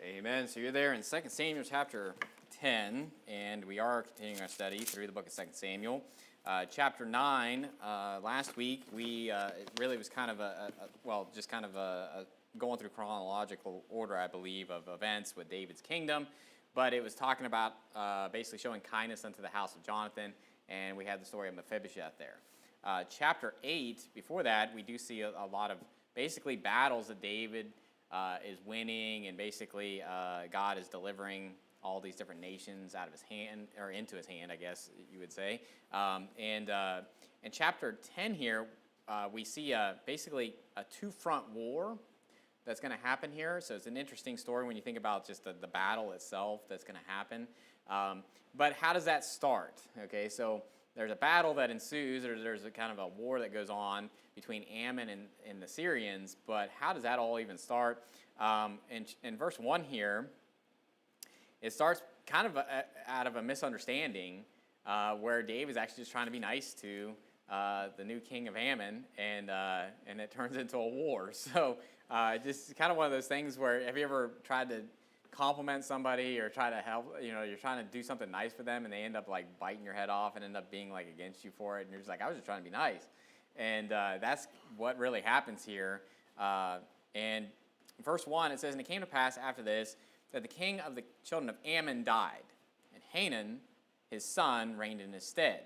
Amen. So you're there in 2 Samuel chapter 10, and we are continuing our study through the book of 2 Samuel. Chapter 9, last week, it really was kind of going through chronological order, I believe, of events with David's kingdom. But it was talking about basically showing kindness unto the house of Jonathan, and we had the story of Mephibosheth there. Chapter 8, before that, we do see a lot of basically battles that David is winning, and basically God is delivering all these different nations out of his hand, or into his hand, I guess you would say. In chapter 10 here, we see basically a two-front war that's going to happen here. So it's an interesting story when you think about just the battle itself that's going to happen. But how does that start? Okay, so there's a battle that ensues. There's a kind of a war that goes on between Ammon and the Syrians. But how does that all even start? In verse 1 here, it starts kind of out of a misunderstanding where David's actually just trying to be nice to the new king of Ammon, and it turns into a war. So just kind of one of those things where, have you ever tried to compliment somebody or try to help, you're trying to do something nice for them, and they end up like biting your head off and end up being like against you for it, and you're just like, I was just trying to be nice. And that's what really happens here. And verse 1, it says, and it came to pass after this that the king of the children of Ammon died, and Hanun, his son, reigned in his stead.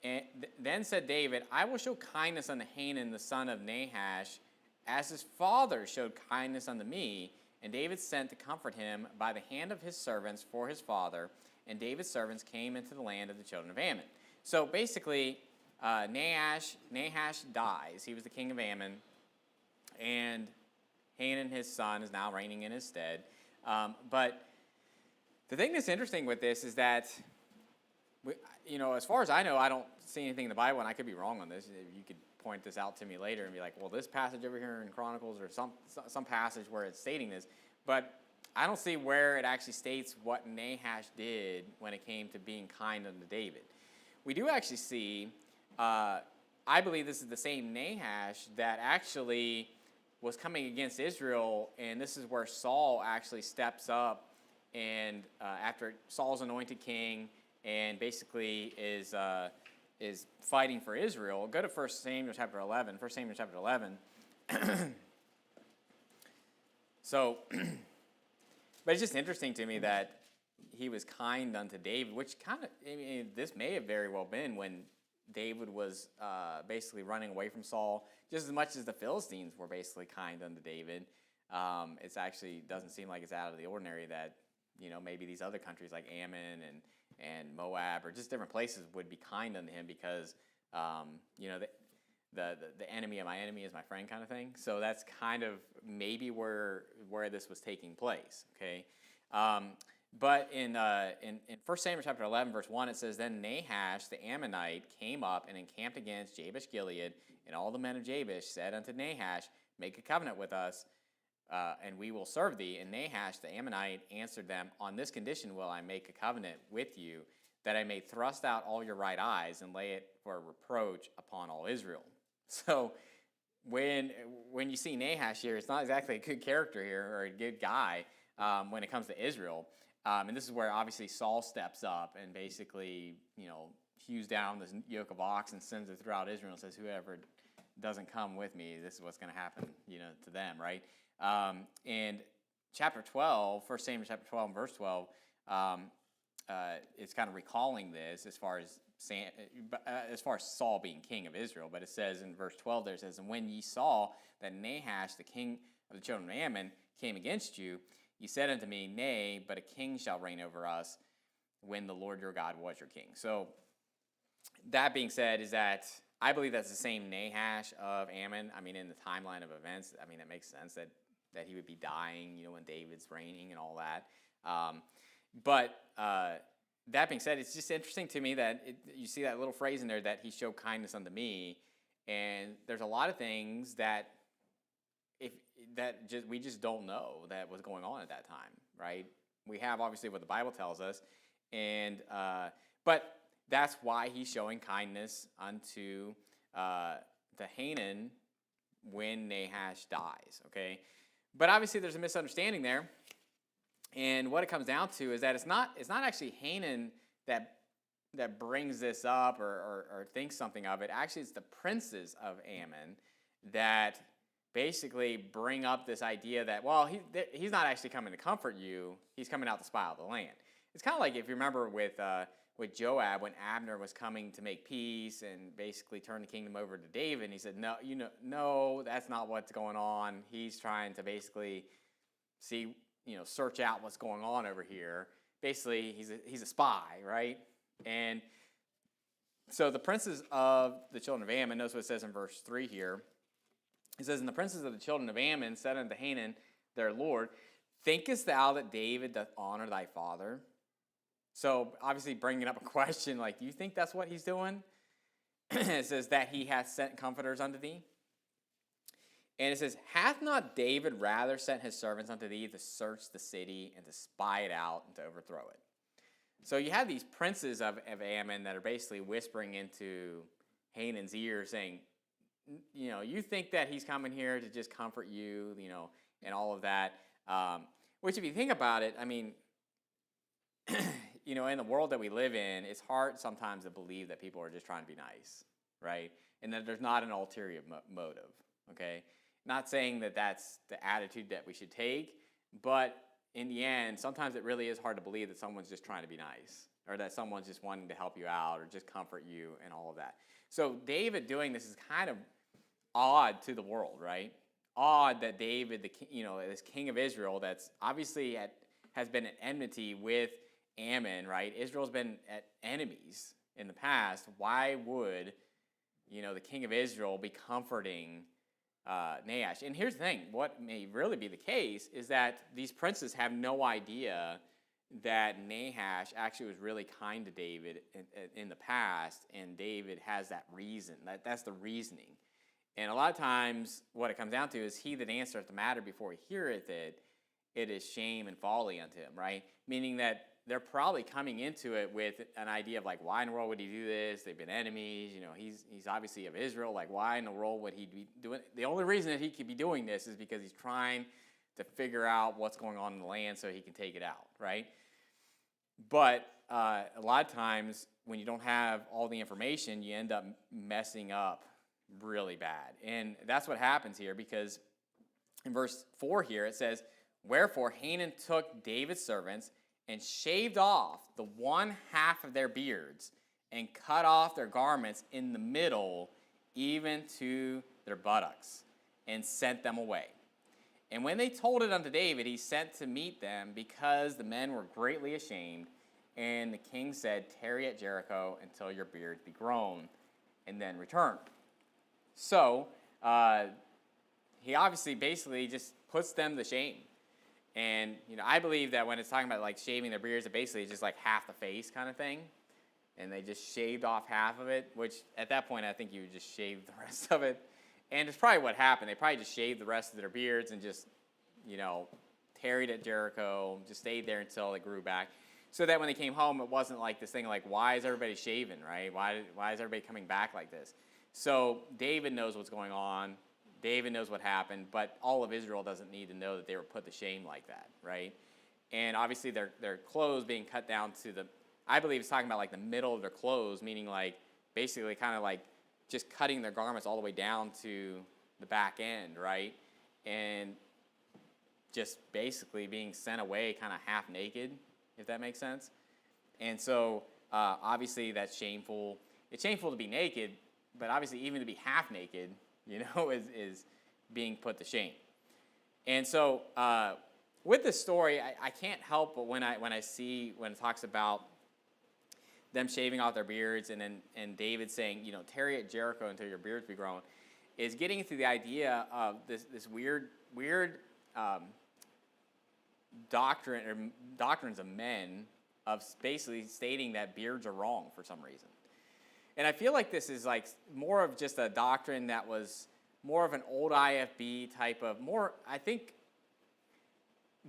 And then said David, I will show kindness unto Hanun, the son of Nahash, as his father showed kindness unto me. And David sent to comfort him by the hand of his servants for his father. And David's servants came into the land of the children of Ammon. So basically, Nahash dies. He was the king of Ammon. And Hanun, his son, is now reigning in his stead. But the thing that's interesting with this is that, as far as I know, I don't see anything in the Bible, and I could be wrong on this. You could point this out to me later and be like, well, this passage over here in Chronicles, or some passage where it's stating this, but I don't see where it actually states what Nahash did when it came to being kind unto David. We do actually see, I believe this is the same Nahash that actually was coming against Israel, and this is where Saul actually steps up, and after Saul's anointed king, and basically is fighting for Israel. Go to 1 Samuel chapter 11. 1 Samuel chapter 11. So, but it's just interesting to me that he was kind unto David, which kind of, this may have very well been when David was basically running away from Saul, just as much as the Philistines were basically kind unto David. It's actually doesn't seem like it's out of the ordinary that, maybe these other countries like Ammon and Moab, or just different places, would be kind unto him because, the enemy of my enemy is my friend kind of thing. So that's kind of maybe where this was taking place, okay? But in 1 Samuel chapter 11, verse 1, it says, then Nahash the Ammonite came up and encamped against Jabesh Gilead, and all the men of Jabesh said unto Nahash, make a covenant with us, and we will serve thee. And Nahash the Ammonite answered them, on this condition will I make a covenant with you, that I may thrust out all your right eyes and lay it for a reproach upon all Israel. So when you see Nahash here, it's not exactly a good character here, or a good guy when it comes to Israel. And this is where obviously Saul steps up and basically, hews down this yoke of ox and sends it throughout Israel and says, whoever doesn't come with me, this is what's going to happen, to them, right? And chapter 12, 1 Samuel chapter 12 and verse 12, it's kind of recalling this as far as Saul being king of Israel. But it says in verse 12 there, it says, and when ye saw that Nahash, the king of the children of Ammon, came against you, ye said unto me, nay, but a king shall reign over us when the Lord your God was your king. So that being said, is that I believe that's the same Nahash of Ammon. In the timeline of events, it makes sense that he would be dying, when David's reigning and all that. But that being said, it's just interesting to me that you see that little phrase in there that he showed kindness unto me, and there's a lot of things that we just don't know that was going on at that time, right? We have obviously what the Bible tells us, and but that's why he's showing kindness unto the when Nahash dies, okay? But obviously there's a misunderstanding there And what it comes down to is that it's not actually Hanan that brings this up or thinks something of it. Actually, it's the princes of Ammon that basically bring up this idea that, well, he's not actually coming to comfort you. He's coming out to spy out the land. It's kind of like if you remember with Joab when Abner was coming to make peace and basically turn the kingdom over to David. And he said, no, that's not what's going on. He's trying to basically see, search out what's going on over here. Basically, he's a spy, right? And so the princes of the children of Ammon, notice what it says in verse 3 here. It says, and the princes of the children of Ammon said unto Hanan, their lord, thinkest thou that David doth honor thy father? So obviously bringing up a question like, do you think that's what he's doing? It says that he hath sent comforters unto thee. And it says, hath not David rather sent his servants unto thee to search the city and to spy it out and to overthrow it? So you have these princes of Ammon that are basically whispering into Hanan's ear saying, you think that he's coming here to just comfort you, and all of that. Which if you think about it, I mean, in the world that we live in, it's hard sometimes to believe that people are just trying to be nice, right? And that there's not an ulterior motive, okay? Not saying that that's the attitude that we should take, but in the end, sometimes it really is hard to believe that someone's just trying to be nice or that someone's just wanting to help you out or just comfort you and all of that. So David doing this is kind of odd to the world, right? Odd that David, this king of Israel that's obviously has been at enmity with Ammon, right? Israel's been at enemies in the past. Why would, the king of Israel be comforting Nahash? And here's the thing. What may really be the case is that these princes have no idea that Nahash actually was really kind to David in the past, and David has that reason. That's the reasoning. And a lot of times what it comes down to is he that answereth the matter before he heareth it, it is shame and folly unto him, right? Meaning that they're probably coming into it with an idea of like, why in the world would he do this? They've been enemies. He's obviously of Israel. Like, why in the world would he be doing? The only reason that he could be doing this is because he's trying to figure out what's going on in the land so he can take it out, right? But a lot of times when you don't have all the information, you end up messing up really bad. And that's what happens here, because in verse 4 here it says, wherefore Hanan took David's servants and shaved off the one half of their beards, and cut off their garments in the middle, even to their buttocks, and sent them away. And when they told it unto David, he sent to meet them, because the men were greatly ashamed. And the king said, tarry at Jericho until your beards be grown, and then return. So he obviously basically just puts them to shame. And, I believe that when it's talking about, like, shaving their beards, it basically is just, like, half the face kind of thing. And they just shaved off half of it, which at that point I think you would just shave the rest of it. And it's probably what happened. They probably just shaved the rest of their beards and just, tarried at Jericho, just stayed there until it grew back. So that when they came home, it wasn't like this thing like, why is everybody shaving, right? Why is everybody coming back like this? So David knows what's going on. David knows what happened, but all of Israel doesn't need to know that they were put to shame like that, right? And obviously their clothes being cut down to I believe it's talking about like the middle of their clothes, meaning like basically kind of like just cutting their garments all the way down to the back end, right? And just basically being sent away kind of half naked, if that makes sense. And so obviously that's shameful. It's shameful to be naked, but obviously even to be half naked, is being put to shame. And so with this story, I can't help but when it talks about them shaving off their beards and David saying, tarry at Jericho until your beards be grown, is getting into the idea of this weird doctrine or doctrines of men of basically stating that beards are wrong for some reason. And I feel like this is like more of just a doctrine that was more of an old IFB type of I think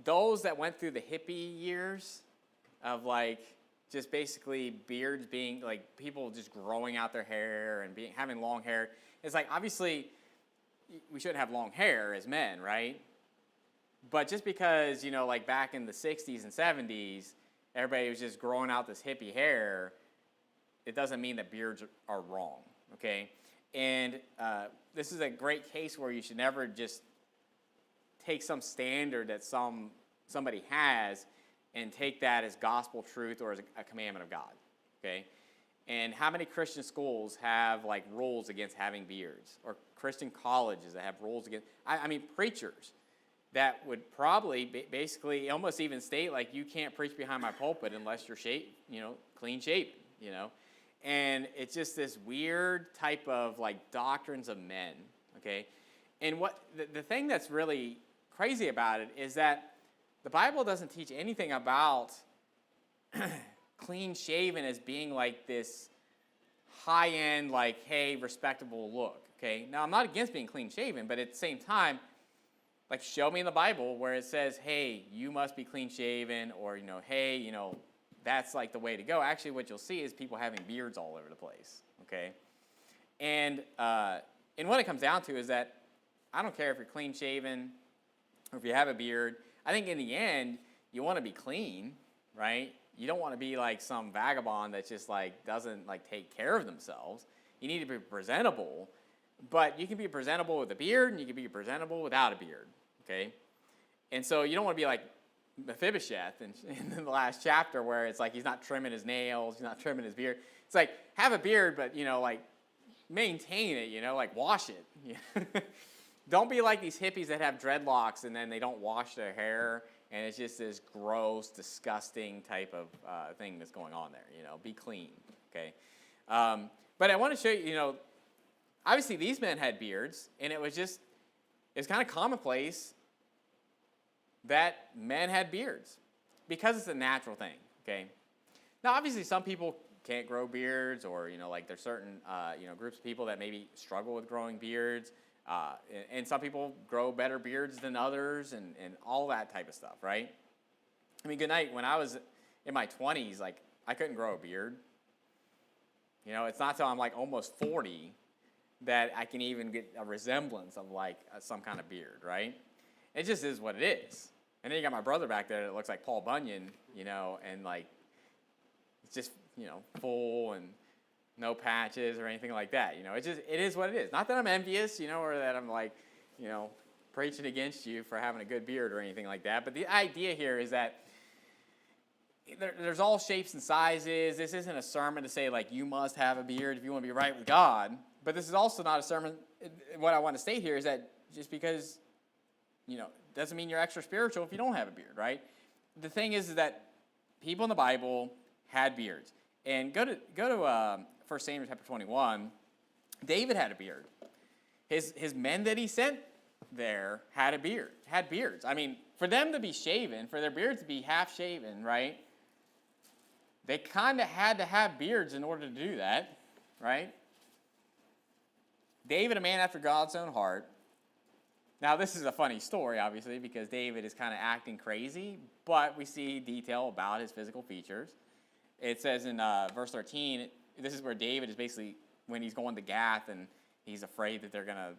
those that went through the hippie years of like just basically beards being like people just growing out their hair and having long hair. It's like obviously we shouldn't have long hair as men, right? But just because, like back in the 60s and 70s, everybody was just growing out this hippie hair, it doesn't mean that beards are wrong, okay? And this is a great case where you should never just take some standard that somebody has and take that as gospel truth or as a commandment of God, okay? And how many Christian schools have like rules against having beards, or Christian colleges that have rules against? I mean, preachers that would probably basically almost even state like, you can't preach behind my pulpit unless you're clean shaven, And it's just this weird type of like doctrines of men, okay? And what the thing that's really crazy about it is that the Bible doesn't teach anything about clean shaven as being like this high-end, like, hey, respectable look, okay? Now, I'm not against being clean shaven, but at the same time, like, show me in the Bible where it says, hey, you must be clean shaven, or, hey, that's like the way to go. Actually, what you'll see is people having beards all over the place, okay? And what it comes down to is that I don't care if you're clean shaven or if you have a beard. I think in the end, you want to be clean, right? You don't want to be like some vagabond that just like doesn't like take care of themselves. You need to be presentable, but you can be presentable with a beard and you can be presentable without a beard, okay? And so you don't want to be like Mephibosheth in the last chapter where it's like he's not trimming his nails, he's not trimming his beard. It's like, have a beard, but, like, maintain it, like, wash it. Don't be like these hippies that have dreadlocks and then they don't wash their hair, and it's just this gross, disgusting type of thing that's going on there, Be clean, okay? But I want to show you, obviously these men had beards, and it's kind of commonplace that men had beards because it's a natural thing, okay? Now, obviously, some people can't grow beards, or, like there's certain, groups of people that maybe struggle with growing beards, and some people grow better beards than others, and all that type of stuff, right? I mean, good night, when I was in my 20s, like, I couldn't grow a beard. It's not till I'm, like, almost 40 that I can even get a resemblance of, like, some kind of beard, right? It just is what it is. And then you got my brother back there that looks like Paul Bunyan, and like, it's just, full and no patches or anything like that. It is what it is. Not that I'm envious, or that I'm like, preaching against you for having a good beard or anything like that. But the idea here is that there's all shapes and sizes. This isn't a sermon to say, like, you must have a beard if you want to be right with God. But this is also not a sermon. What I want to state here is that just because, doesn't mean you're extra spiritual if you don't have a beard, right? The thing is that people in the Bible had beards. And go to 1 Samuel chapter 21. David had a beard. His men that he sent there had beards. I mean, for them to be shaven, for their beards to be half shaven, right? They kind of had to have beards in order to do that, right? David, a man after God's own heart. Now, this is a funny story, obviously, because David is kind of acting crazy, but we see detail about his physical features. It says in verse 13, this is where David is basically, when he's going to Gath, and he's afraid that they're going to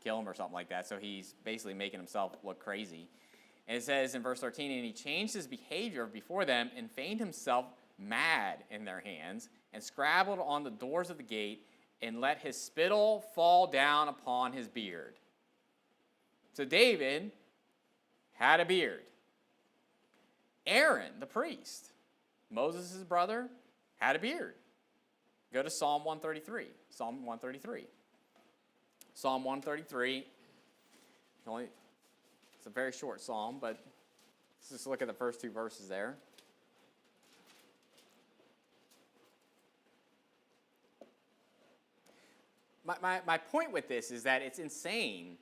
kill him or something like that, so he's basically making himself look crazy. And it says in verse 13, and he changed his behavior before them and feigned himself mad in their hands, and scrabbled on the doors of the gate, and let his spittle fall down upon his beard. So David had a beard. Aaron, the priest, Moses' brother, had a beard. Go to Psalm 133. Psalm 133. Psalm 133. It's a very short psalm, but let's just look at the first two verses there. My point with this is that it's insane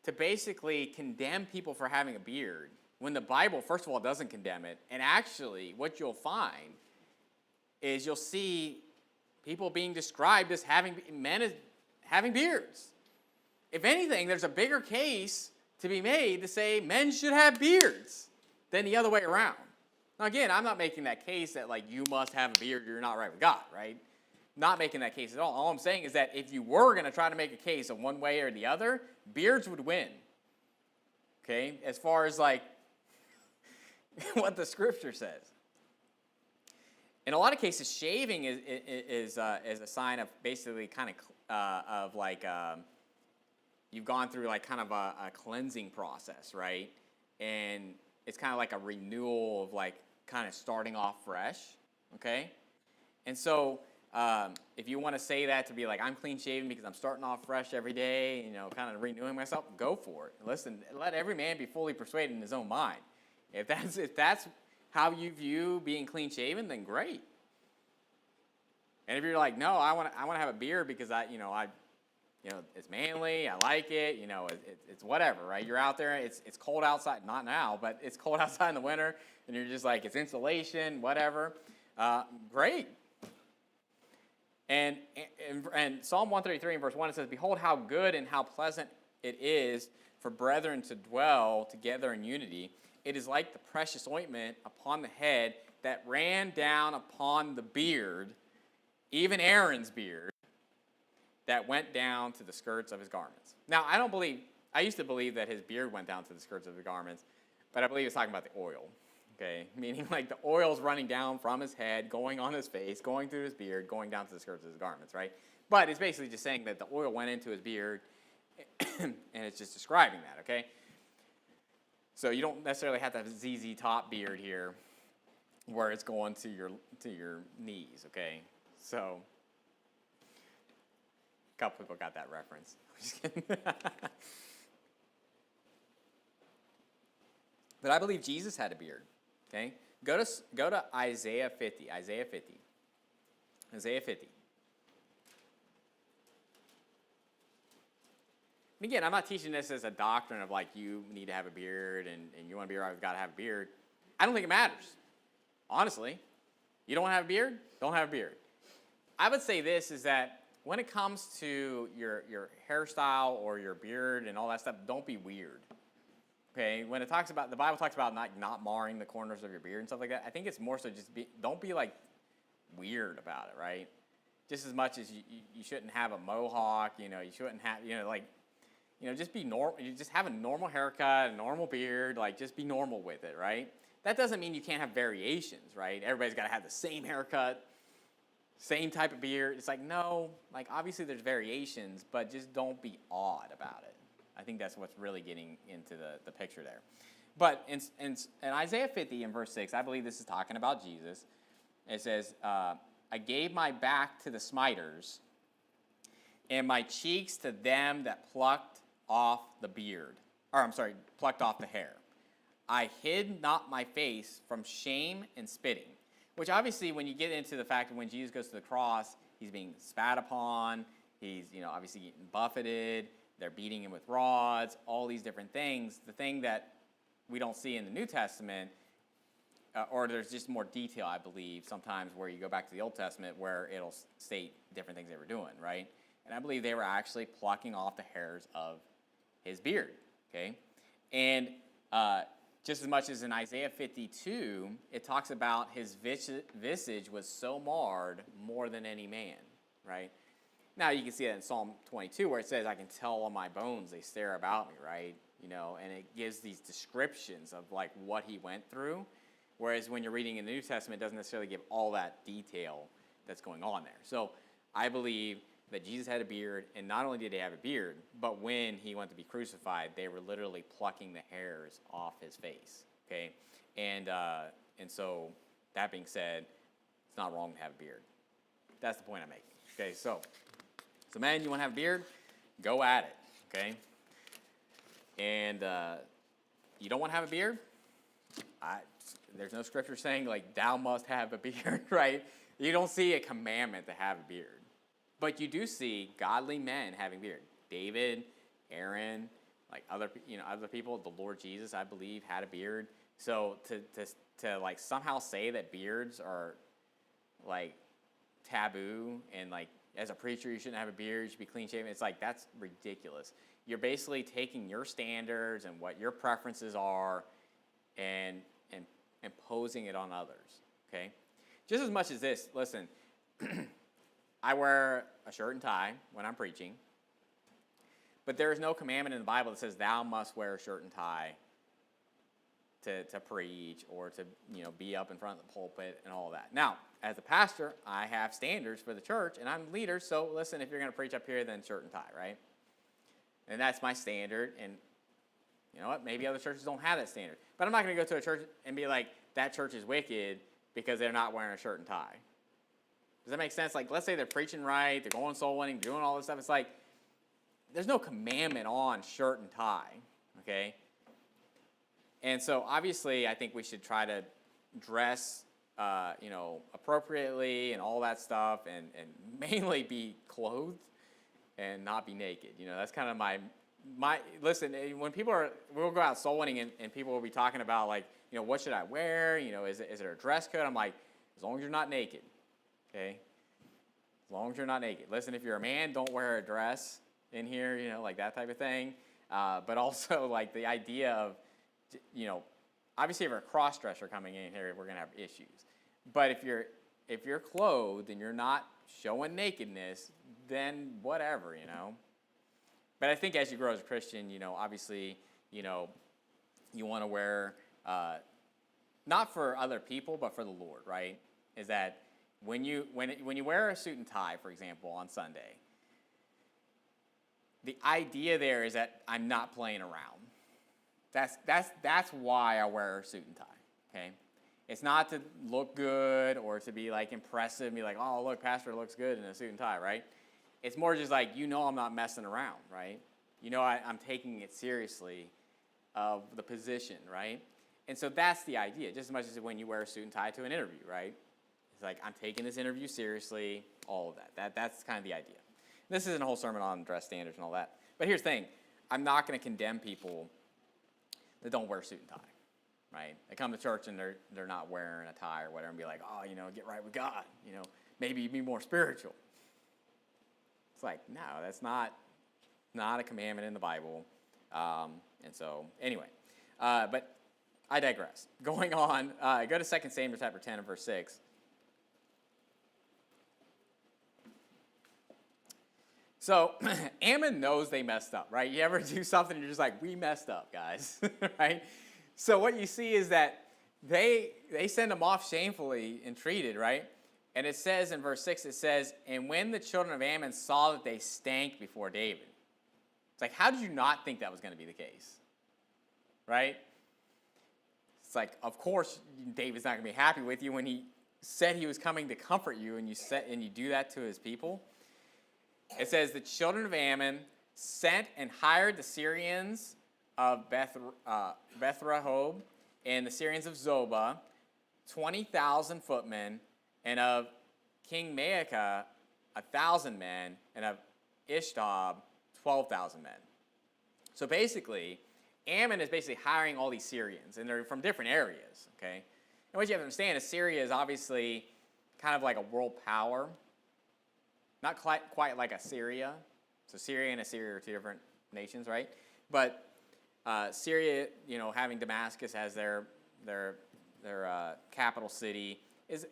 to basically condemn people for having a beard when the Bible, first of all, doesn't condemn it. And actually, what you'll find is you'll see people being described as having beards. If anything, there's a bigger case to be made to say men should have beards than the other way around. Now, again, I'm not making that case that, like, you must have a beard or you're not right with God, right? Not making that case at all. All I'm saying is that if you were going to try to make a case of one way or the other, beards would win. okay, as far as like what the scripture says. In a lot of cases, shaving is a sign of basically kind of like you've gone through like kind of a cleansing process, right? And it's kind of like a renewal of like kind of starting off fresh, okay? And so if you want to say that to be like, I'm clean shaven because I'm starting off fresh every day, kind of renewing myself, go for it. Listen, let every man be fully persuaded in his own mind. If that's how you view being clean shaven, then great. And if you're like, no, I want to have a beard because it's manly, I like it, it's whatever, right? You're out there, it's cold outside, not now, but it's cold outside in the winter, and you're just like, it's insulation, whatever. Great. And Psalm 133 and verse 1, it says, behold how good and how pleasant it is for brethren to dwell together in unity. It is like the precious ointment upon the head that ran down upon the beard, even Aaron's beard, that went down to the skirts of his garments. Now, I used to believe that his beard went down to the skirts of his garments, but I believe it's talking about the oil, okay? Meaning like the oil's running down from his head, going on his face, going through his beard, going down to the skirts of his garments, right? But it's basically just saying that the oil went into his beard, and it's just describing that, okay? So you don't necessarily have to have a ZZ Top beard here where it's going to your knees, okay? So a couple people got that reference. I'm just kidding. But I believe Jesus had a beard, okay? Go to Isaiah 50. Isaiah 50. Isaiah 50. And again, I'm not teaching this as a doctrine of like you need to have a beard and you want to be right, you've got to have a beard. I don't think it matters. Honestly. You don't want to have a beard? Don't have a beard. I would say this is that when it comes to your hairstyle or your beard and all that stuff, don't be weird. Okay? When it talks about, the Bible talks about not marring the corners of your beard and stuff like that, I think it's more so just don't be like weird about it, right? Just as much as you shouldn't have a mohawk, you shouldn't have, just be normal. You just have a normal haircut, a normal beard, like just be normal with it, right? That doesn't mean you can't have variations, right? Everybody's got to have the same haircut, same type of beard. It's like, no, like obviously there's variations, but just don't be odd about it. I think that's what's really getting into the picture there. But in Isaiah 50 in verse 6, I believe this is talking about Jesus. It says, I gave my back to the smiters and my cheeks to them that plucked off the beard. Plucked off the hair. I hid not my face from shame and spitting. Which obviously when you get into the fact that when Jesus goes to the cross, he's being spat upon, he's obviously getting buffeted, they're beating him with rods, all these different things. The thing that we don't see in the New Testament, or there's just more detail, I believe, sometimes where you go back to the Old Testament where it'll state different things they were doing, right? And I believe they were actually plucking off the hairs of his beard, okay? And just as much as in Isaiah 52, it talks about his visage was so marred more than any man, right? Now you can see that in Psalm 22 where it says, I can tell on my bones, they stare about me, right? And it gives these descriptions of like what he went through. Whereas when you're reading in the New Testament, it doesn't necessarily give all that detail that's going on there. So I believe that Jesus had a beard, and not only did he have a beard, but when he went to be crucified, they were literally plucking the hairs off his face, okay? And so that being said, it's not wrong to have a beard. That's the point I'm making, okay? So man, you want to have a beard? Go at it, okay? And you don't want to have a beard? There's no scripture saying, like, thou must have a beard, right? You don't see a commandment to have a beard. But you do see godly men having beard. David, Aaron, like other people, the Lord Jesus, I believe, had a beard. So to like somehow say that beards are like taboo and like as a preacher you shouldn't have a beard, you should be clean shaven, it's like that's ridiculous. You're basically taking your standards and what your preferences are and imposing it on others, okay? Just as much as this, listen, I wear a shirt and tie when I'm preaching, But there is no commandment in the Bible that says thou must wear a shirt and tie to preach or to be up in front of the pulpit and all that. Now, as a pastor, I have standards for the church, and I'm the leader, so listen, if you're going to preach up here, then shirt and tie, right? And that's my standard, and you know what? Maybe other churches don't have that standard. But I'm not going to go to a church and be like, that church is wicked because they're not wearing a shirt and tie. Does that make sense? Like, let's say they're preaching right, they're going soul winning, doing all this stuff. It's like, there's no commandment on shirt and tie, okay? And so, obviously, I think we should try to dress, appropriately and all that stuff, and mainly be clothed and not be naked. That's kind of my listen. When we'll go out soul winning, and people will be talking about like, what should I wear? Is it a dress code? I'm like, as long as you're not naked, okay? As long as you're not naked. Listen, if you're a man, don't wear a dress in here, like that type of thing. But also like the idea of, obviously if you're a cross-dresser coming in here, we're gonna have issues. But if you're clothed and you're not showing nakedness, then whatever, But I think as you grow as a Christian, obviously, you want to wear, not for other people, but for the Lord, right? Is that when you wear a suit and tie, for example, on Sunday, the idea there is that I'm not playing around. That's why I wear a suit and tie, okay? It's not to look good or to be like impressive and be like, oh, look, pastor looks good in a suit and tie, right? It's more just like, I'm not messing around, right? I'm taking it seriously of the position, right? And so that's the idea, just as much as when you wear a suit and tie to an interview, right? It's like, I'm taking this interview seriously, all of that. That's kind of the idea. This isn't a whole sermon on dress standards and all that. But here's the thing. I'm not going to condemn people that don't wear a suit and tie, right? They come to church and they're not wearing a tie or whatever and be like, oh, get right with God. Maybe be more spiritual. It's like, no, that's not a commandment in the Bible. And so, anyway. But I digress. Going on, go to 2 Samuel chapter 10 and verse 6. So, Ammon knows they messed up, right? You ever do something and you're just like, we messed up, guys, right? So what you see is that they send him off shamefully and treated, right? And it says in verse 6, it says, and when the children of Ammon saw that they stank before David. It's like, how did you not think that was going to be the case? Right? It's like, of course, David's not going to be happy with you when he said he was coming to comfort you and you do that to his people. It says, the children of Ammon sent and hired the Syrians of Beth Rehob and the Syrians of Zobah, 20,000 footmen, and of King Maacah, 1,000 men, and of Ishtob, 12,000 men. So basically, Ammon is basically hiring all these Syrians, and they're from different areas, okay? And what you have to understand is Syria is obviously kind of like a world power. Not quite like Assyria. So Syria and Assyria are two different nations, right? But Syria, having Damascus as their capital city is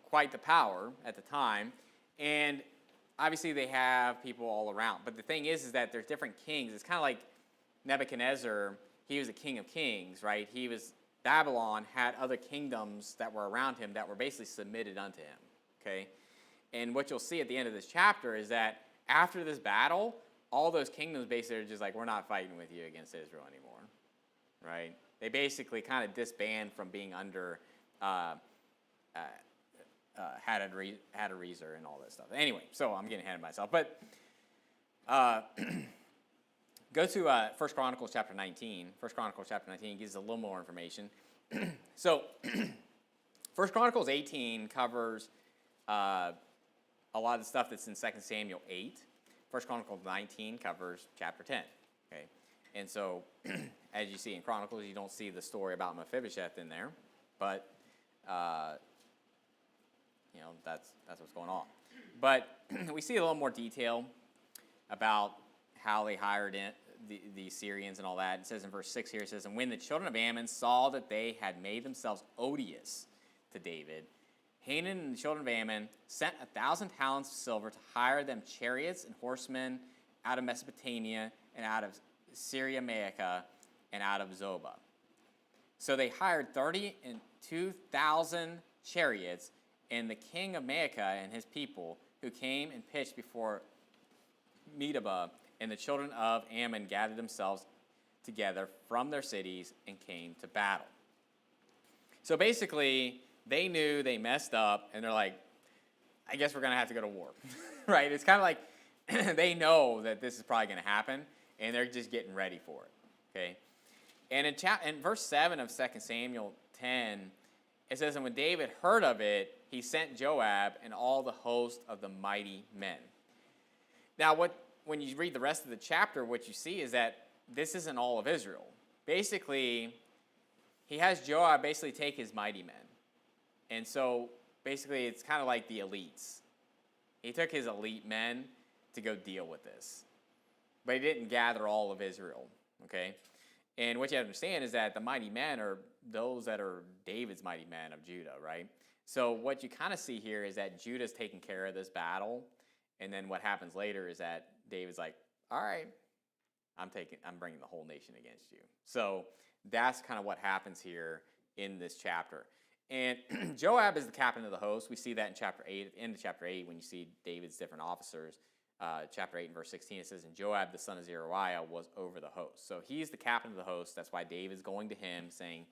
quite the power at the time. And obviously they have people all around. But the thing is that there's different kings. It's kind of like Nebuchadnezzar. He was a king of kings, right? Babylon had other kingdoms that were around him that were basically submitted unto him, okay? And what you'll see at the end of this chapter is that after this battle, all those kingdoms basically are just like, we're not fighting with you against Israel anymore, right? They basically kind of disband from being under Hadarezer and all that stuff. Anyway, so I'm getting ahead of myself. But go to 1 Chronicles chapter 19. 1 Chronicles chapter 19 gives a little more information. So 1 Chronicles 18 covers a lot of the stuff that's in 2 Samuel 8. 1 Chronicles 19 covers chapter 10. Okay, and so as you see in Chronicles, you don't see the story about Mephibosheth in there, but that's what's going on. But we see a little more detail about how they hired the Syrians and all that. It says in verse 6 here, it says, and when the children of Ammon saw that they had made themselves odious to David, Hanun and the children of Ammon sent 1,000 talents of silver to hire them chariots and horsemen out of Mesopotamia, and out of Syria-Maacah, and out of Zobah. So they hired 32,000 chariots, and the king of Maacah and his people, who came and pitched before Medeba, and the children of Ammon gathered themselves together from their cities and came to battle. So basically, they knew they messed up, and they're like, I guess we're going to have to go to war, right? It's kind of like they know that this is probably going to happen, and they're just getting ready for it, okay? And in verse 7 of 2 Samuel 10, it says, and when David heard of it, he sent Joab and all the host of the mighty men. Now, when you read the rest of the chapter, what you see is that this isn't all of Israel. Basically, he has Joab basically take his mighty men. And so, basically, it's kind of like the elites. He took his elite men to go deal with this. But he didn't gather all of Israel, okay? And what you have to understand is that the mighty men are those that are David's mighty men of Judah, right? So what you kind of see here is that Judah's taking care of this battle, and then what happens later is that David's like, all right, I'm bringing the whole nation against you. So that's kind of what happens here in this chapter. And Joab is the captain of the host. We see that in chapter 8, at the end of chapter 8, when you see David's different officers. Chapter 8 and verse 16, it says, and Joab, the son of Zeruiah, was over the host. So he's the captain of the host. That's why David's going to him saying,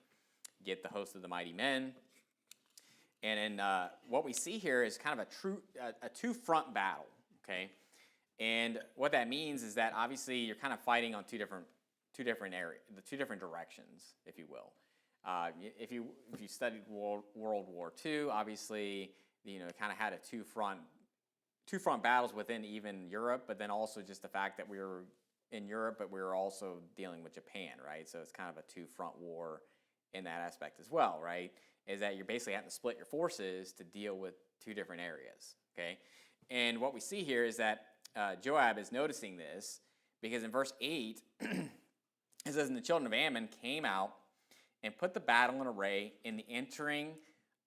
get the host of the mighty men. And what we see here is kind of a two-front battle, okay? And what that means is that obviously you're kind of fighting on two different areas, the two different directions, if you will. If you studied World War II, obviously, it kind of had a two-front battles within even Europe, but then also just the fact that we were in Europe, but we were also dealing with Japan, right? So it's kind of a two-front war in that aspect as well, right? Is that you're basically having to split your forces to deal with two different areas, okay? And what we see here is that Joab is noticing this because in verse 8, it says, and the children of Ammon came out and put the battle in array in the entering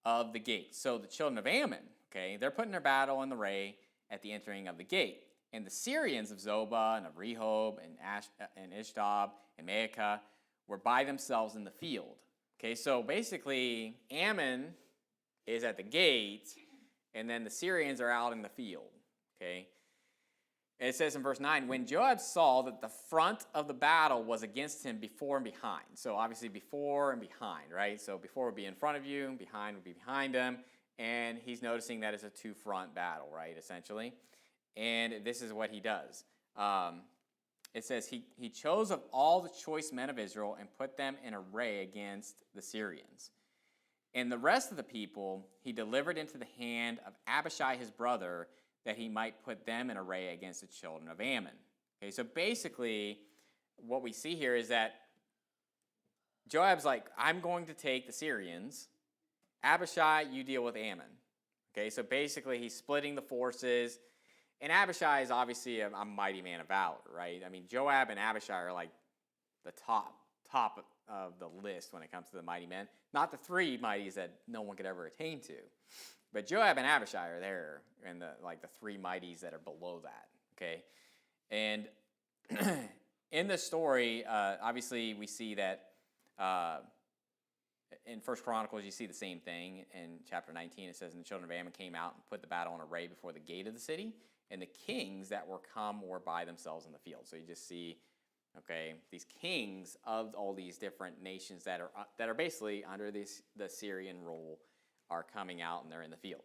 of the gate. So the children of Ammon, okay, they're putting their battle in array at the entering of the gate. And the Syrians of Zobah and of Rehob and Ishdab and Maacah were by themselves in the field. Okay, so basically Ammon is at the gate, and then the Syrians are out in the field. Okay, and it says in verse 9, when Joab saw that the front of the battle was against him before and behind. So obviously before and behind, right? So before would be in front of you, and behind would be behind him. And he's noticing that it's a two-front battle, right, essentially. And this is what he does. It says, he chose of all the choice men of Israel and put them in array against the Syrians. And the rest of the people he delivered into the hand of Abishai his brother, that he might put them in array against the children of Ammon. Okay, so basically what we see here is that Joab's like, I'm going to take the Syrians. Abishai, you deal with Ammon. Okay, so basically he's splitting the forces. And Abishai is obviously a mighty man of valor, right? I mean, Joab and Abishai are like the top of the list when it comes to the mighty men. Not the three mighties that no one could ever attain to. But Joab and Abishai are there, and the three mighties that are below that, okay? And in this story, obviously we see that in 1 Chronicles, you see the same thing. In chapter 19, it says, and the children of Ammon came out and put the battle in array before the gate of the city, and the kings that were come were by themselves in the field. So you just see, okay, these kings of all these different nations that are basically under the Syrian rule are coming out, and they're in the field.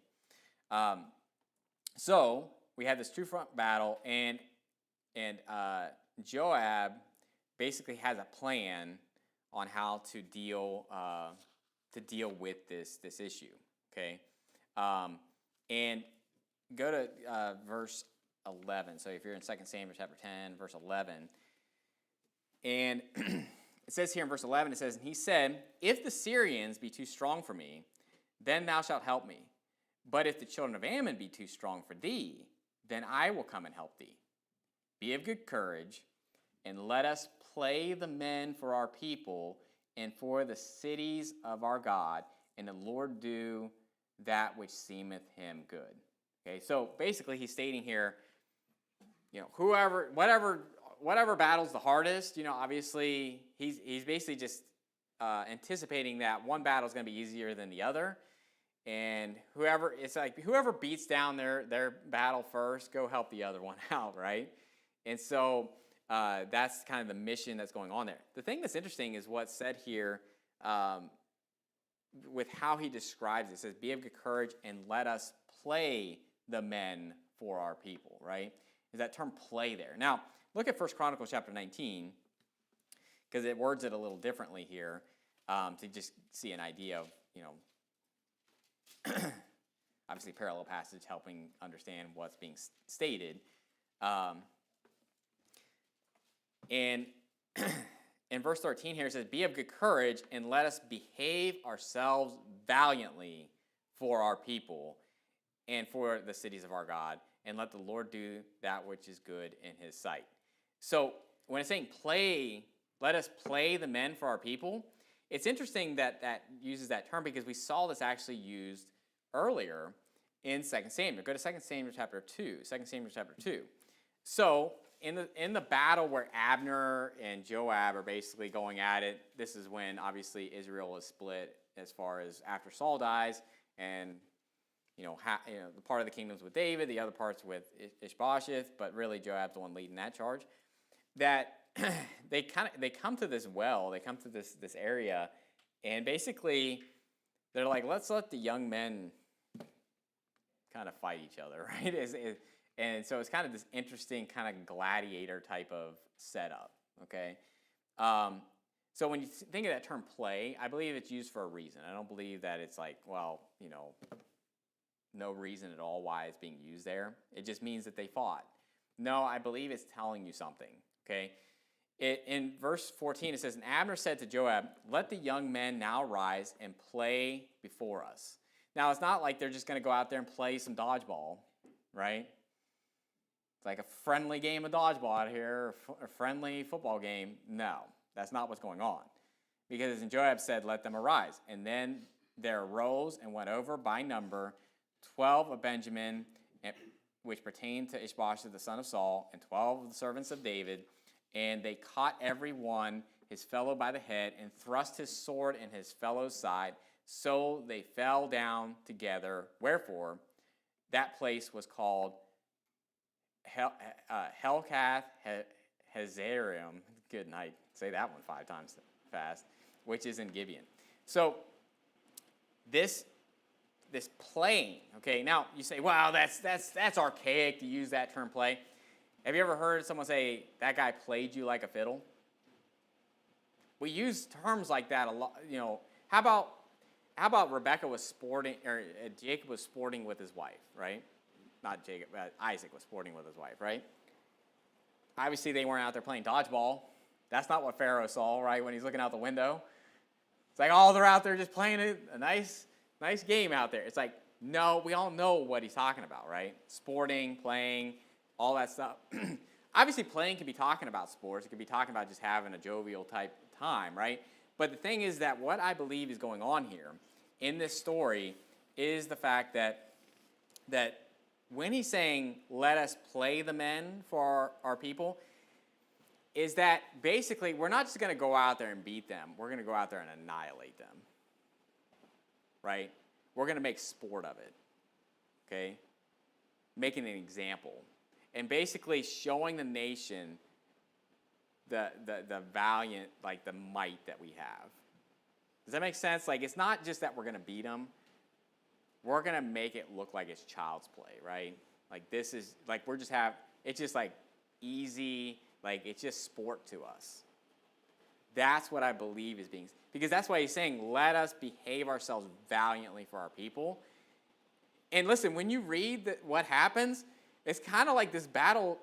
So we have this two-front battle, and Joab basically has a plan on how to deal with this issue. Okay, and go to verse 11. So if you're in 2 Samuel chapter 10, verse 11, and it says here in verse 11, it says, and he said, if the Syrians be too strong for me, then thou shalt help me. But if the children of Ammon be too strong for thee, then I will come and help thee. Be of good courage, and let us play the men for our people and for the cities of our God, and the Lord do that which seemeth him good. Okay, so basically he's stating here, whatever battle's the hardest, obviously he's basically just anticipating that one battle is going to be easier than the other, and whoever beats down their battle first, go help the other one out, right? And so that's kind of the mission that's going on there. The thing that's interesting is what's said here with how he describes it. It says, "Be of good courage and let us play the men for our people," right? Is that term "play" there? Now, look at 1 Chronicles chapter 19, because it words it a little differently here to just see an idea of, obviously parallel passage helping understand what's being stated. And in verse 13 here it says, "Be of good courage and let us behave ourselves valiantly for our people and for the cities of our God, and let the Lord do that which is good in his sight." So when it's saying play, let us play the men for our people, it's interesting that uses that term because we saw this actually used earlier in 2 Samuel. Go to 2 Samuel chapter 2. 2 Samuel chapter 2. So in the battle where Abner and Joab are basically going at it, this is when obviously Israel is split as far as after Saul dies, and the part of the kingdom's with David, the other part's with Ishbosheth, but really Joab's the one leading that charge. That they come to this well, they come to this area, and basically they're like, let's let the young men kind of fight each other, right? And so it's kind of this interesting kind of gladiator type of setup, okay? So when you think of that term play, I believe it's used for a reason. I don't believe that it's like, no reason at all why it's being used there. It just means that they fought. No, I believe it's telling you something, okay? In verse 14, it says, "And Abner said to Joab, 'Let the young men now rise and play before us.'" Now, it's not like they're just going to go out there and play some dodgeball, right? It's like a friendly game of dodgeball out here, a friendly football game. No, that's not what's going on. Because and Joab said, "Let them arise." And then there arose and went over by number 12 of Benjamin, which pertained to Ishbosheth the son of Saul, and 12 of the servants of David. And they caught every one his fellow by the head, and thrust his sword in his fellow's side. So they fell down together. Wherefore, that place was called Helkath Hazarim. Good night. Say that one 5 times fast. Which is in Gibeon. So this playing, okay. Now you say, "Wow, that's archaic to use that term play." Have you ever heard someone say, "That guy played you like a fiddle"? We use terms like that a lot. How about Rebecca was sporting, or Jacob was sporting with his wife, right? Not Jacob, Isaac was sporting with his wife, right? Obviously, they weren't out there playing dodgeball. That's not what Pharaoh saw, right, when he's looking out the window. It's like, they're out there just playing a nice game out there. It's like, no, we all know what he's talking about, right? Sporting, playing, all that stuff. Obviously, playing could be talking about sports. It could be talking about just having a jovial type time, right? But the thing is that what I believe is going on here in this story is the fact that when he's saying, "Let us play the men for our people," is that basically we're not just going to go out there and beat them. We're going to go out there and annihilate them, right? We're going to make sport of it, okay? Making an example. And basically showing the nation the valiant, like the might that we have. Does that make sense? Like, it's not just that we're going to beat them. We're going to make it look like it's child's play, right? Like, this is, like, it's just like easy, like, it's just sport to us. That's what I believe is being, because that's why he's saying, let us behave ourselves valiantly for our people. And listen, when you read what happens, it's kind of like this battle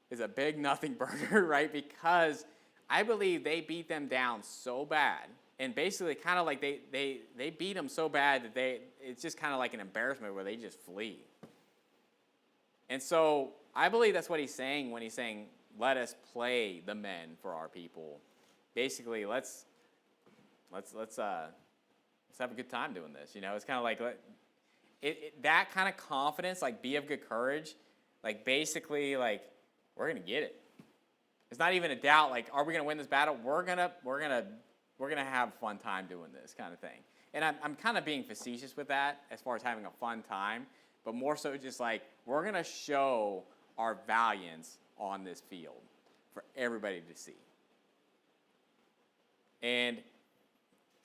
is a big nothing burger, right? Because I believe they beat them down so bad, and basically kind of like they beat them so bad that it's just kind of like an embarrassment where they just flee. And so I believe that's what he's saying when he's saying, let us play the men for our people. Basically, let's have a good time doing this. It's kind of like that kind of confidence, like be of good courage. like basically like we're gonna get it. It's not even a doubt. Like, are we gonna win this battle? We're gonna have a fun time doing this kind of thing. And I'm kind of being facetious with that as far as having a fun time, but more so just like we're gonna show our valiance on this field for everybody to see. And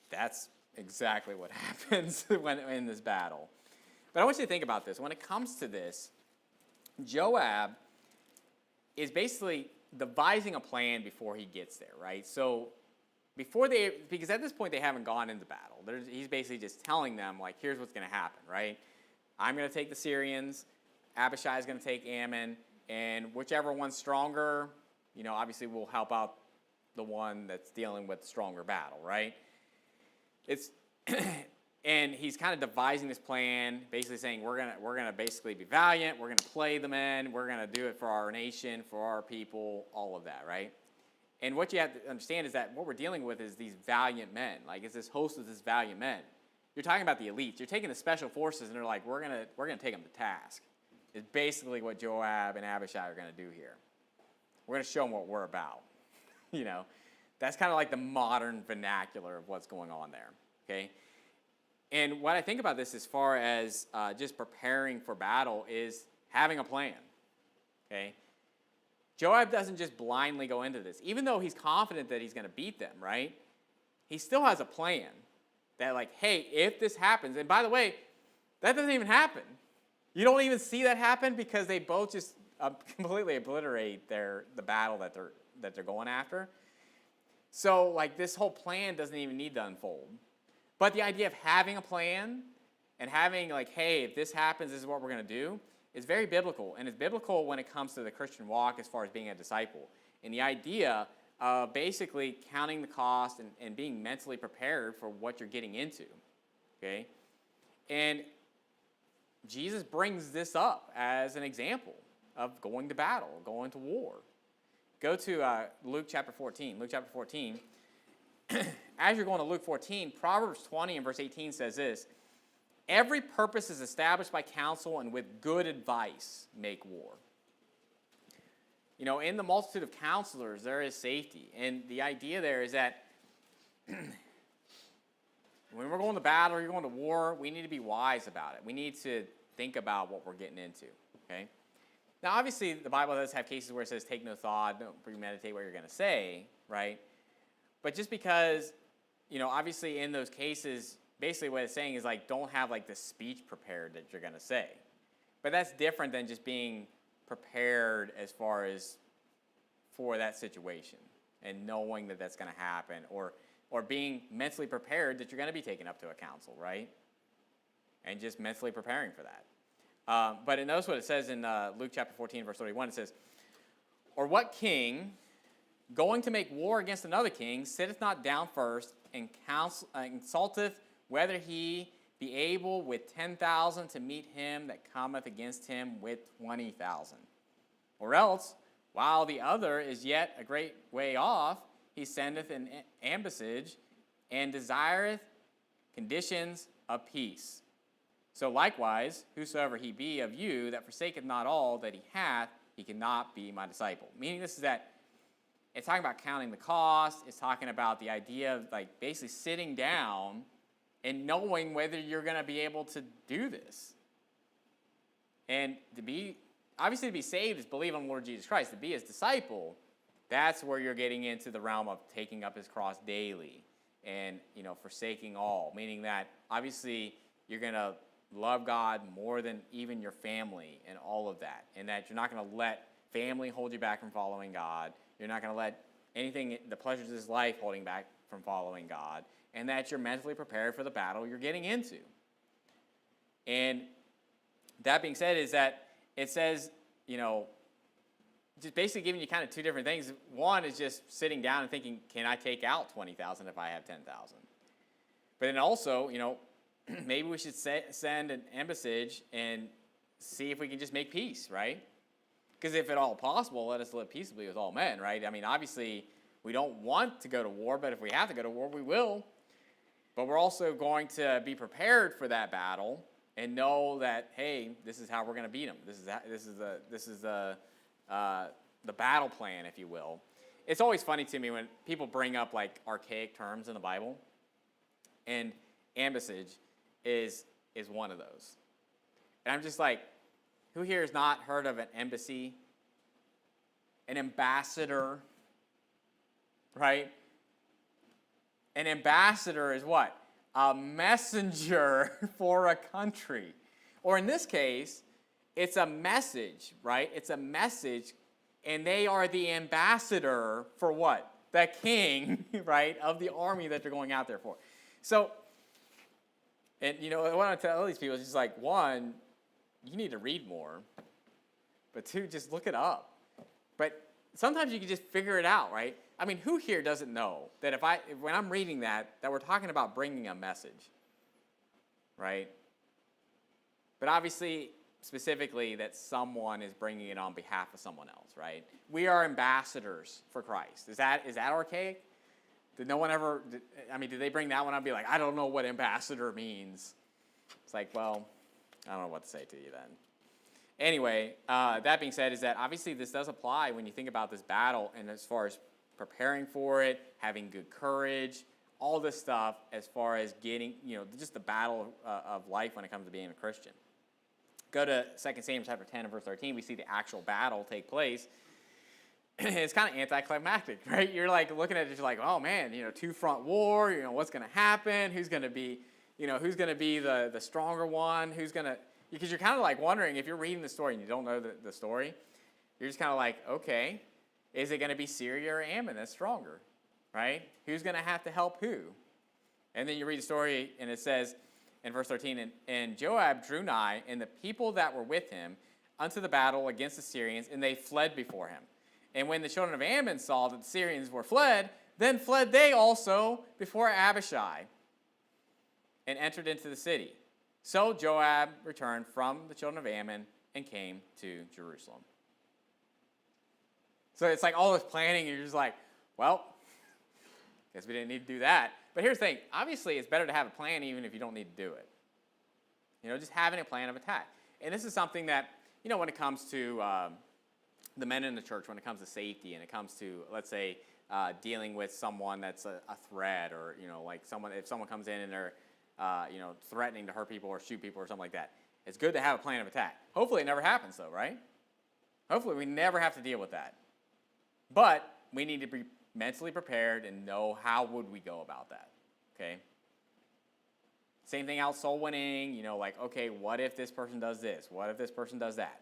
that's exactly what happens when in this battle. But I want you to think about this. When it comes to this, Joab is basically devising a plan before he gets there, right? So because at this point they haven't gone into battle. He's basically just telling them, like, here's what's going to happen, right? I'm going to take the Syrians, Abishai is going to take Ammon, and whichever one's stronger, obviously will help out the one that's dealing with the stronger battle, right? And he's kind of devising this plan, basically saying we're gonna basically be valiant, we're gonna play the men, we're gonna do it for our nation, for our people, all of that, right? And what you have to understand is that what we're dealing with is these valiant men. Like, it's this host of these valiant men. You're talking about the elites. You're taking the special forces, and they're like, we're gonna take them to task. It's basically what Joab and Abishai are gonna do here. We're gonna show them what we're about. That's kind of like the modern vernacular of what's going on there. Okay. And what I think about this as far as just preparing for battle is having a plan, okay? Joab doesn't just blindly go into this. Even though he's confident that he's going to beat them, right? He still has a plan that, like, hey, if this happens, and by the way, that doesn't even happen. You don't even see that happen because they both just completely obliterate the battle that they're going after. So, like, this whole plan doesn't even need to unfold. But the idea of having a plan and having, like, hey, if this happens, this is what we're going to do, is very biblical. And it's biblical when it comes to the Christian walk as far as being a disciple. And the idea of basically counting the cost and being mentally prepared for what you're getting into. Okay? And Jesus brings this up as an example of going to battle, going to war. Go to Luke chapter 14. Luke chapter 14. As you're going to Luke 14, Proverbs 20 and verse 18 says this: every purpose is established by counsel, and with good advice make war. In the multitude of counselors, there is safety. And the idea there is that when we're going to battle or you're going to war, we need to be wise about it. We need to think about what we're getting into, okay? Now, obviously, the Bible does have cases where it says, take no thought, don't premeditate what you're going to say, right? But just because, obviously in those cases, basically what it's saying is, like, don't have, like, the speech prepared that you're going to say. But that's different than just being prepared as far as for that situation and knowing that that's going to happen, or being mentally prepared that you're going to be taken up to a council, right? And just mentally preparing for that. But notice what it says in Luke chapter 14, verse 31. It says, or what king, going to make war against another king, sitteth not down first and consulteth whether he be able with 10,000 to meet him that cometh against him with 20,000? Or else, while the other is yet a great way off, he sendeth an ambassage and desireth conditions of peace. So likewise, whosoever he be of you that forsaketh not all that he hath, he cannot be my disciple. Meaning this is that it's talking about counting the cost. It's talking about the idea of, like, basically sitting down and knowing whether you're going to be able to do this. And to be saved is believe on the Lord Jesus Christ. To be his disciple, that's where you're getting into the realm of taking up his cross daily and, forsaking all. Meaning that, obviously, you're going to love God more than even your family and all of that. And that you're not going to let family hold you back from following God. You're not going to let anything, the pleasures of this life, holding back from following God. And that you're mentally prepared for the battle you're getting into. And that being said is that it says, just basically giving you kind of two different things. One is just sitting down and thinking, can I take out 20,000 if I have 10,000? But then also, maybe we should send an embassage and see if we can just make peace, right? Because if at all possible, let us live peaceably with all men, right? I mean, obviously, we don't want to go to war, but if we have to go to war, we will. But we're also going to be prepared for that battle, and know that, hey, this is how we're going to beat them. This is the battle plan, if you will. It's always funny to me when people bring up like archaic terms in the Bible, and ambassage is one of those. And I'm just like, who here has not heard of an embassy, an ambassador, right? An ambassador is what? A messenger for a country. Or in this case, it's a message, right? It's a message, and they are the ambassador for what? The king, right, of the army that they're going out there for. So, and you know, what I tell these people is just like, one, you need to read more, but two, just look it up. But sometimes you can just figure it out, right? I mean, who here doesn't know that when I'm reading that we're talking about bringing a message, right? But obviously, specifically, that someone is bringing it on behalf of someone else, right? We are ambassadors for Christ. Is that archaic? Did no one ever, did they bring that one up and be like, I don't know what ambassador means? It's like, well, I don't know what to say to you then. Anyway, that being said, is that obviously this does apply when you think about this battle, and as far as preparing for it, having good courage, all this stuff as far as getting, just the battle of life when it comes to being a Christian. Go to 2 Samuel chapter 10 and verse 13. We see the actual battle take place. It's kind of anticlimactic, right? You're like looking at it, you're like, oh man, two-front war. What's going to happen? Who's going to be, the stronger one? Because you're kind of like wondering, if you're reading the story and you don't know the story, you're just kind of like, okay, is it going to be Syria or Ammon that's stronger, right? Who's going to have to help who? And then you read the story, and it says in verse 13, and Joab drew nigh, and the people that were with him, unto the battle against the Syrians, and they fled before him. And when the children of Ammon saw that the Syrians were fled, then fled they also before Abishai, and entered into the city. So Joab returned from the children of Ammon and came to Jerusalem. So it's like all this planning, and you're just like, well, guess we didn't need to do that. But here's the thing. Obviously, it's better to have a plan even if you don't need to do it. Just having a plan of attack. And this is something that, when it comes to the men in the church, when it comes to safety, and it comes to, let's say, dealing with someone that's a threat, or, if someone comes in and they're, threatening to hurt people or shoot people or something like that. It's good to have a plan of attack. Hopefully it never happens though, right? Hopefully we never have to deal with that. But we need to be mentally prepared and know how would we go about that, okay? Same thing out soul winning, okay, what if this person does this? What if this person does that?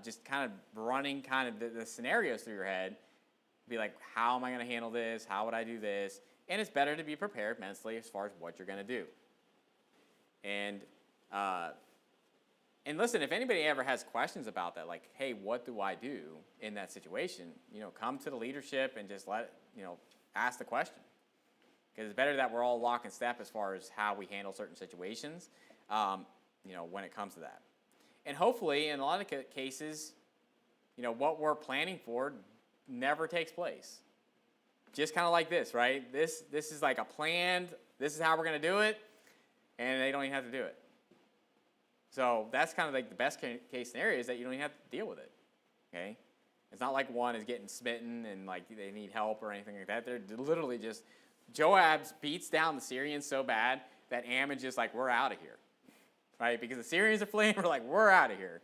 Just kind of running the scenarios through your head. Be like, how am I going to handle this? How would I do this? And it's better to be prepared mentally as far as what you're going to do. And listen, if anybody ever has questions about that, like, hey, what do I do in that situation? Come to the leadership and just ask the question. Because it's better that we're all lock and step as far as how we handle certain situations, when it comes to that. And hopefully, in a lot of cases, what we're planning for never takes place. Just kind of like this, right? This is like a planned, this is how we're going to do it, and they don't even have to do it. So that's kind of like the best case scenario, is that you don't even have to deal with it, okay? It's not like one is getting smitten and like they need help or anything like that. They're literally just, Joab beats down the Syrians so bad that Ammon's just like, we're out of here, right? Because the Syrians are fleeing, we're like, we're out of here.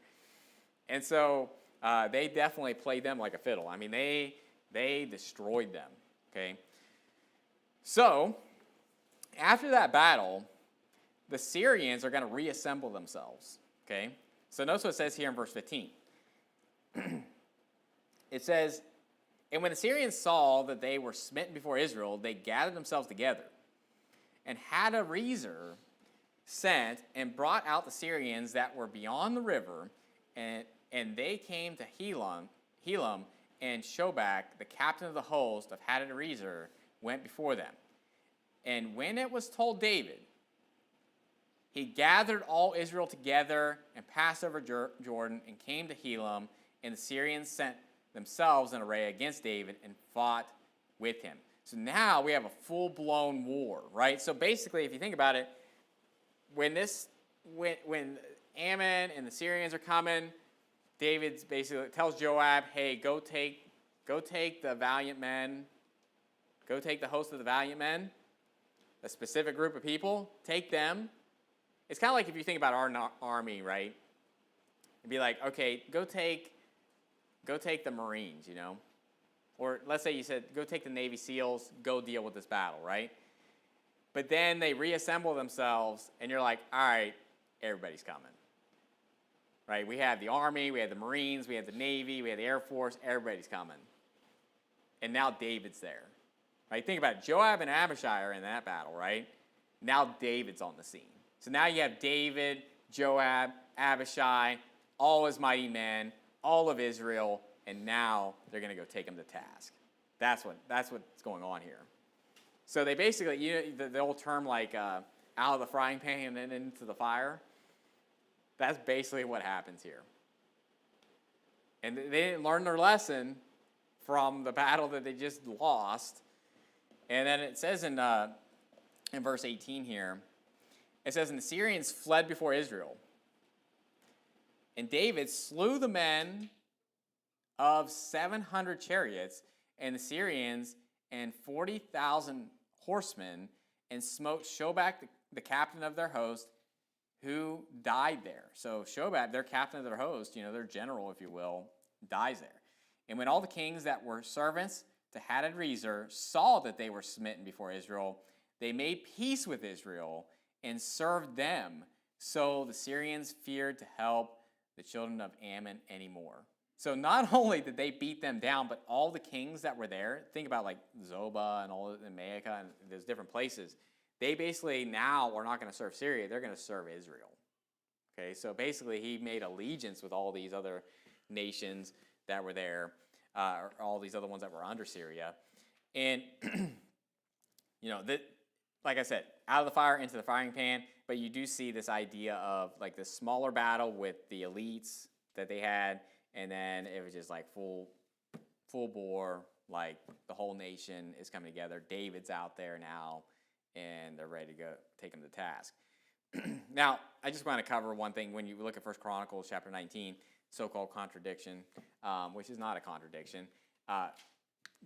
And so they definitely played them like a fiddle. I mean, they destroyed them. Okay, so after that battle, the Syrians are going to reassemble themselves. Okay, so notice what it says here in verse 15. It says, and when the Syrians saw that they were smitten before Israel, they gathered themselves together, and Hadarezer sent and brought out the Syrians that were beyond the river, and they came to Helam, and Shobak, the captain of the host of Hadarezer, went before them. And when it was told David, he gathered all Israel together and passed over Jordan and came to Helam, and the Syrians sent themselves in array against David and fought with him. So now we have a full-blown war, right? So basically, if you think about it, when this when Ammon and the Syrians are coming, David basically tells Joab, hey, go take the valiant men, go take the host of the valiant men, a specific group of people, take them. It's kind of like if you think about our army, right? It'd be like, okay, go take the Marines, you know? Or let's say you said, go take the Navy SEALs, go deal with this battle, right? But then they reassemble themselves, and you're like, all right, everybody's coming. Right? We have the Army, we have the Marines, we have the Navy, we have the Air Force, everybody's coming. And now David's there. Right? Think about it. Joab and Abishai are in that battle, right? Now David's on the scene. So now you have David, Joab, Abishai, all his mighty men, all of Israel, and now they're going to go take him to task. That's what's going on here. So they basically, the old term like out of the frying pan and then into the fire, that's basically what happens here. And they didn't learn their lesson from the battle that they just lost. And then it says in verse 18 here, it says, and the Syrians fled before Israel. And David slew the men of 700 chariots and the Syrians and 40,000 horsemen, and smote Shobak, the captain of their host, who died there. So Shobak, their captain of their host, their general, if you will, dies there. And when all the kings that were servants to Hadadezer saw that they were smitten before Israel, they made peace with Israel and served them. So the Syrians feared to help the children of Ammon anymore. So not only did they beat them down, but all the kings that were there, think about like Zobah and all and Maacah and those different places, they basically now are not going to serve Syria, they're going to serve Israel. Okay, so basically he made allegiance with all these other nations that were there, all these other ones that were under Syria. And, like I said, out of the fire into the frying pan, but you do see this idea of like this smaller battle with the elites that they had, and then it was just like full bore, like the whole nation is coming together. David's out there now, and they're ready to go take him to task. Now, I just want to cover one thing. When you look at 1 Chronicles chapter 19, so-called contradiction, which is not a contradiction.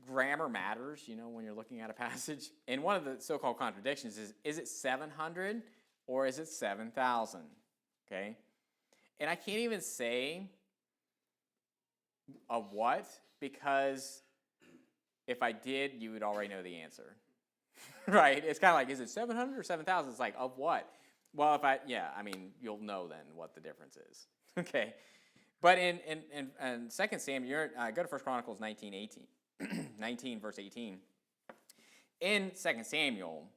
Grammar matters, when you're looking at a passage. And one of the so-called contradictions is it 700 or is it 7,000? Okay? And I can't even say of what, because if I did, you would already know the answer. Right? It's kind of like, is it 700 or 7,000? It's like, of what? Well, you'll know then what the difference is. Okay? But in 2 Samuel, go to 1 Chronicles 19 verse 18. In 2 Samuel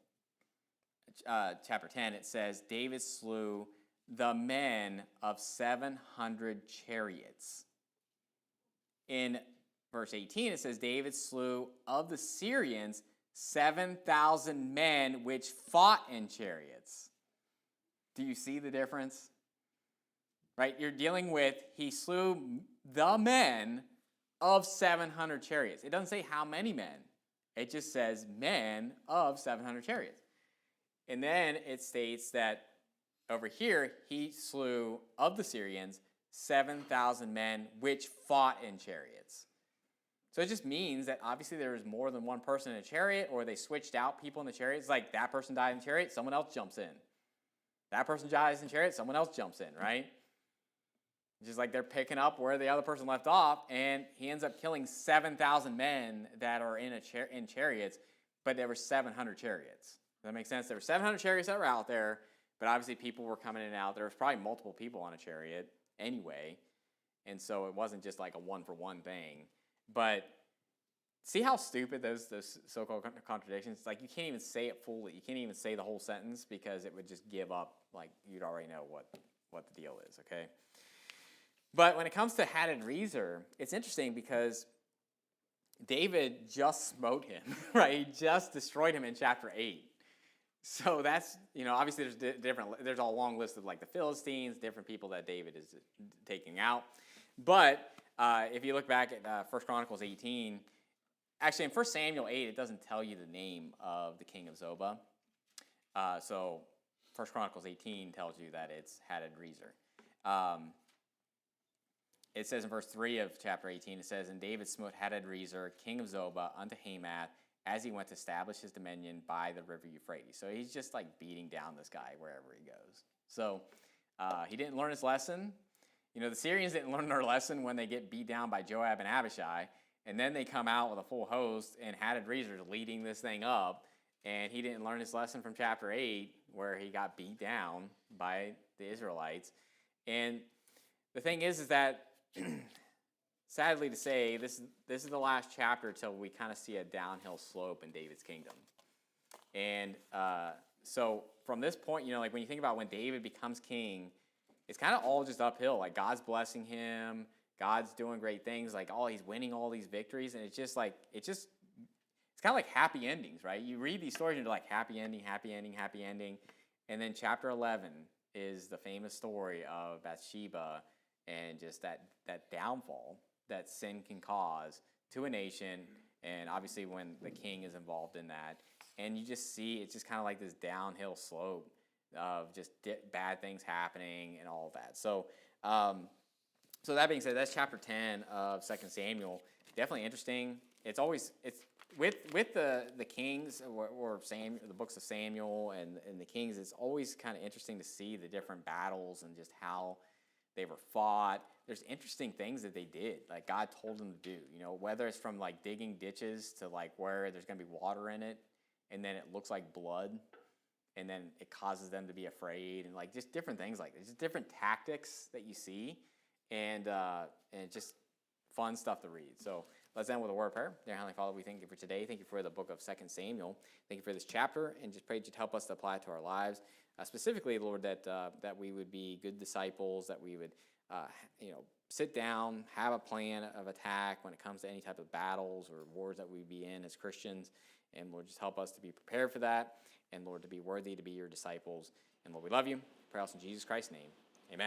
chapter 10, it says, David slew the men of 700 chariots. In verse 18, it says, David slew of the Syrians 7,000 men which fought in chariots. Do you see the difference? Right? You're dealing with, he slew the men of 700 chariots. It doesn't say how many men. It just says men of 700 chariots. And then it states that over here, he slew of the Syrians 7,000 men which fought in chariots. So it just means that obviously there was more than one person in a chariot, or they switched out people in the chariot. It's like that person died in the chariot, someone else jumps in. That person dies in the chariot, someone else jumps in, right? Just like they're picking up where the other person left off, and he ends up killing 7,000 men that are in chariots, but there were 700 chariots. Does that make sense? There were 700 chariots that were out there, but obviously people were coming in and out. There was probably multiple people on a chariot anyway, and so it wasn't just like a one-for-one thing. But see how stupid those so-called contradictions? It's like you can't even say it fully. You can't even say the whole sentence because it would just give up, like you'd already know what the deal is, okay? But when it comes to Hadadezer, it's interesting because David just smote him, right? He just destroyed him in chapter 8. So that's, obviously there's a long list of like the Philistines, different people that David is taking out. But if you look back at 1 Chronicles 18, actually in 1 Samuel 8, it doesn't tell you the name of the king of Zobah. So 1 Chronicles 18 tells you that it's Hadad-Rezer. It says in verse 3 of chapter 18, it says, "And David smote Hadad-Rezer, king of Zobah, unto Hamath, as he went to establish his dominion by the river Euphrates." So he's just like beating down this guy wherever he goes. So he didn't learn his lesson. You know, the Syrians didn't learn their lesson when they get beat down by Joab and Abishai. And then they come out with a full host, and Hadad-Rezer is leading this thing up. And he didn't learn his lesson from chapter 8, where he got beat down by the Israelites. And the thing is that, sadly to say, this is the last chapter till we kind of see a downhill slope in David's kingdom. And so from this point, you know, like when you think about when David becomes king, it's kind of all just uphill. Like God's blessing him, God's doing great things. Like he's winning all these victories, and it's just like it's kind of like happy endings, right? You read these stories and you're like happy ending, happy ending, happy ending, and then chapter 11 is the famous story of Bathsheba and just that downfall that sin can cause to a nation, and obviously when the king is involved in that. And you just see it's just kind of like this downhill slope of just bad things happening and all of that. So, so that being said, that's chapter 10 of 2 Samuel. Definitely interesting. It's with the kings or the books of Samuel and the kings. It's always kind of interesting to see the different battles and just how they were fought. There's interesting things that they did, like God told them to do. You know, whether it's from like digging ditches to like where there's going to be water in it, and then it looks like blood, and then it causes them to be afraid, and like just different things like this, just different tactics that you see, and just fun stuff to read. So let's end with a word of prayer. Dear Heavenly Father, we thank you for today. Thank you for the book of 2 Samuel. Thank you for this chapter, and just pray that you'd help us to apply it to our lives. Specifically, Lord, that we would be good disciples, that we would, sit down, have a plan of attack when it comes to any type of battles or wars that we'd be in as Christians. And Lord, just help us to be prepared for that, and Lord, to be worthy to be your disciples. And Lord, we love you. Pray also in Jesus Christ's name.